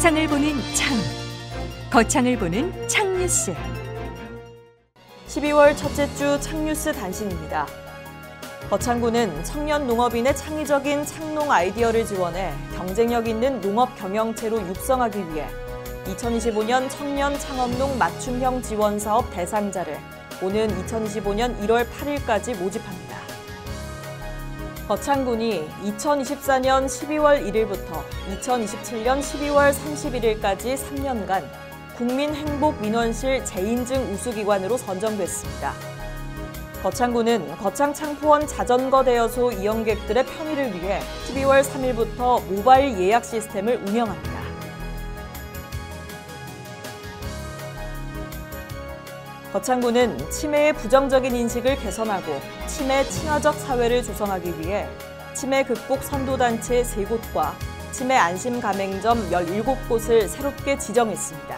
세상을 보는 창, 거창을 보는 창뉴스. 12월 첫째 주 창뉴스 단신입니다. 거창군은 청년 농업인의 창의적인 창농 아이디어를 지원해 경쟁력 있는 농업 경영체로 육성하기 위해 2025년 청년 창업농 맞춤형 지원 사업 대상자를 오는 2025년 1월 8일까지 모집합니다. 거창군이 2024년 12월 1일부터 2027년 12월 31일까지 3년간 국민행복민원실 재인증 우수기관으로 선정됐습니다. 거창군은 거창창포원 자전거 대여소 이용객들의 편의를 위해 12월 3일부터 모바일 예약 시스템을 운영합니다. 거창군은 치매의 부정적인 인식을 개선하고 치매 친화적 사회를 조성하기 위해 치매 극복 선도단체 3곳과 치매 안심 가맹점 17곳을 새롭게 지정했습니다.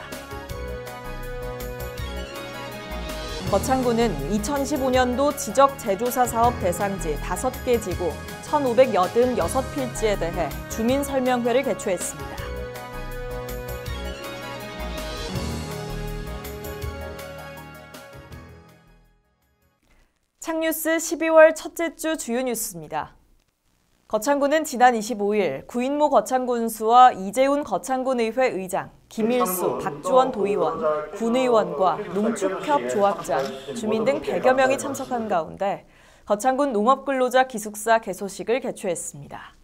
거창군은 2015년도 지적 제조사 사업 대상지 5개 지구 1,586필지에 대해 주민설명회를 개최했습니다. 창뉴스 12월 첫째 주 주요 뉴스입니다. 거창군은 지난 25일 구인모 거창군수와 이재훈 거창군의회 의장, 김일수, 박주원 도의원, 군의원과 농축협 조합장, 주민 등 100여 명이 참석한 가운데 거창군 농업근로자 기숙사 개소식을 개최했습니다.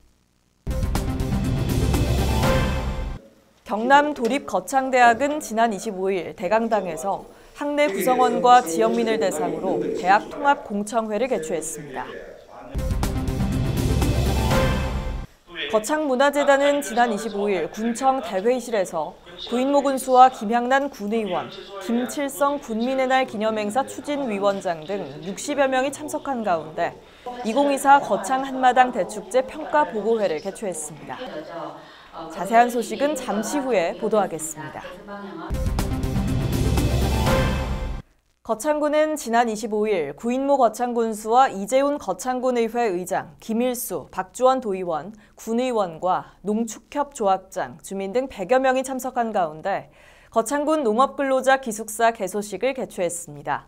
경남 도립거창대학은 지난 25일 대강당에서 학내 구성원과 지역민을 대상으로 대학 통합 공청회를 개최했습니다. 거창문화재단은 지난 25일 군청 대회의실에서 구인모 군수와 김향난 군의원, 김칠성 군민의 날 기념행사 추진위원장 등 60여 명이 참석한 가운데 2024 거창 한마당 대축제 평가보고회를 개최했습니다. 자세한 소식은 잠시 후에 보도하겠습니다. 거창군은 지난 25일 구인모 거창군수와 이재훈 거창군의회 의장, 김일수, 박주원 도의원, 군의원과 농축협 조합장, 주민 등 100여 명이 참석한 가운데 거창군 농업근로자 기숙사 개소식을 개최했습니다.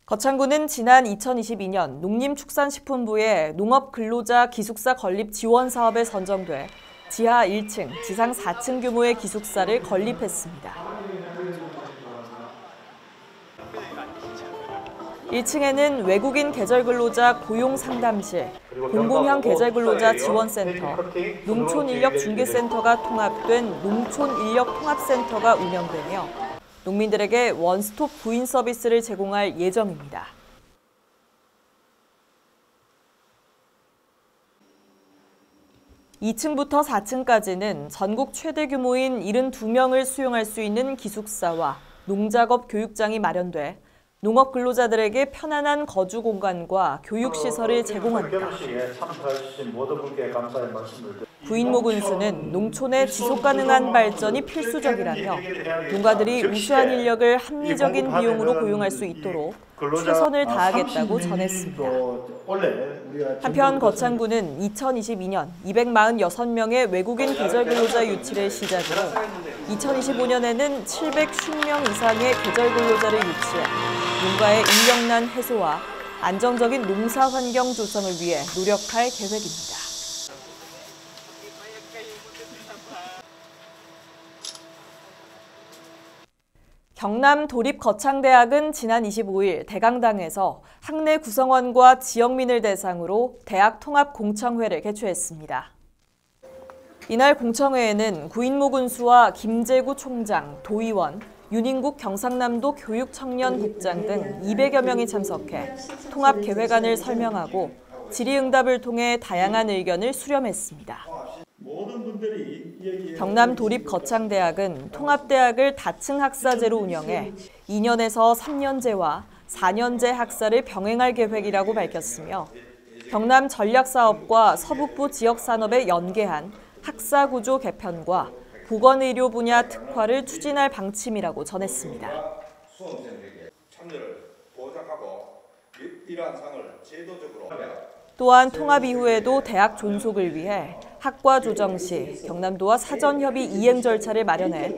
거창군은 지난 2022년 농림축산식품부의 농업근로자 기숙사 건립 지원 사업에 선정돼 지하 1층, 지상 4층 규모의 기숙사를 건립했습니다. 1층에는 외국인 계절근로자 고용상담실, 공공형 계절근로자 지원센터, 농촌인력중개센터가 통합된 농촌인력통합센터가 운영되며 농민들에게 원스톱 부인 서비스를 제공할 예정입니다. (2층부터) (4층까지는) 전국 최대 규모인 72명을 수용할 수 있는 기숙사와 농작업 교육장이 마련돼 농업 근로자들에게 편안한 거주 공간과 교육시설을 제공합니다. 구인모 군수는 농촌의 지속가능한 발전이 필수적이라며 농가들이 우수한 인력을 합리적인 비용으로 고용할 수 있도록 최선을 다하겠다고 전했습니다. 한편 거창군은 2022년 246명의 외국인 계절근로자 유치를 시작으로 2025년에는 750명 이상의 계절근로자를 유치해 농가의 인력난 해소와 안정적인 농사 환경 조성을 위해 노력할 계획입니다. 경남 도립거창대학은 지난 25일 대강당에서 학내 구성원과 지역민을 대상으로 대학 통합 공청회를 개최했습니다. 이날 공청회에는 구인모 군수와 김재구 총장, 도의원, 윤인국 경상남도 교육청년국장 등 200여 명이 참석해 통합 계획안을 설명하고 질의응답을 통해 다양한 의견을 수렴했습니다. 경남 도립거창대학은 통합대학을 다층 학사제로 운영해 2년에서 3년제와 4년제 학사를 병행할 계획이라고 밝혔으며 경남 전략사업과 서북부 지역산업에 연계한 학사구조 개편과 보건의료 분야 특화를 추진할 방침이라고 전했습니다. 수험생에게 참여를 보장하고 이러한 상을 제도적으로 또한 통합 이후에도 대학 존속을 위해 학과 조정 시 경남도와 사전협의 이행 절차를 마련해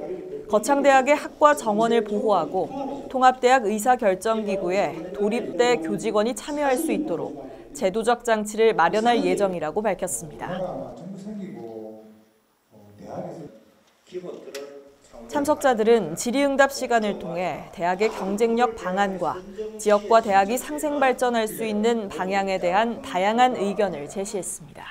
거창대학의 학과 정원을 보호하고 통합대학 의사결정기구에 도립대 교직원이 참여할 수 있도록 제도적 장치를 마련할 예정이라고 밝혔습니다. 참석자들은 질의응답 시간을 통해 대학의 경쟁력 방안과 지역과 대학이 상생 발전할 수 있는 방향에 대한 다양한 의견을 제시했습니다.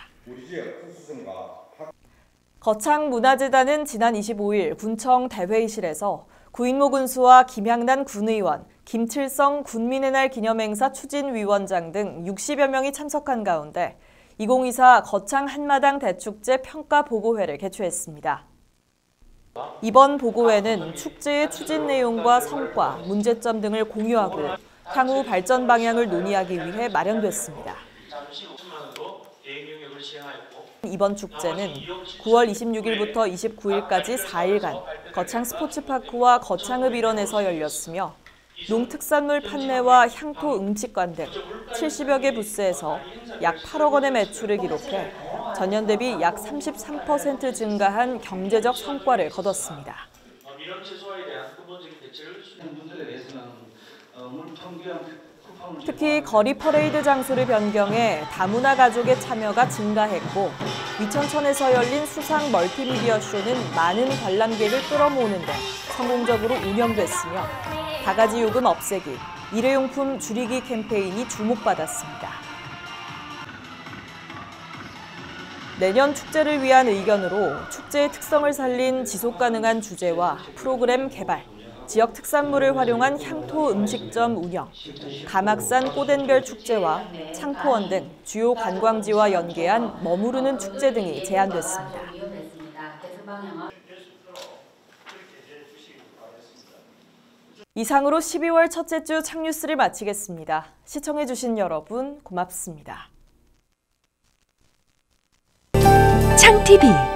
거창문화재단은 지난 25일 군청 대회의실에서 구인모 군수와 김향난 군의원, 김칠성 군민의 날 기념행사 추진위원장 등 60여 명이 참석한 가운데 2024 거창 한마당 대축제 평가보고회를 개최했습니다. 이번 보고회는 축제의 추진 내용과 성과, 문제점 등을 공유하고 향후 발전 방향을 논의하기 위해 마련됐습니다. 이번 축제는 9월 26일부터 29일까지 4일간 거창 스포츠파크와 거창읍 일원에서 열렸으며 농특산물 판매와 향토 음식관 등 70여 개 부스에서 약 8억 원의 매출을 기록해 전년 대비 약 33% 증가한 경제적 성과를 거뒀습니다. 특히 거리 퍼레이드 장소를 변경해 다문화 가족의 참여가 증가했고 위천천에서 열린 수상 멀티미디어 쇼는 많은 관람객을 끌어모으는 데 성공적으로 운영됐으며 바가지 요금 없애기, 일회용품 줄이기 캠페인이 주목받았습니다. 내년 축제를 위한 의견으로 축제의 특성을 살린 지속가능한 주제와 프로그램 개발, 지역 특산물을 활용한 향토 음식점 운영, 가막산 꽃앤별 축제와 창포원 등 주요 관광지와 연계한 머무르는 축제 등이 제안됐습니다. 이상으로 12월 첫째 주 창뉴스를 마치겠습니다. 시청해주신 여러분 고맙습니다. 창TV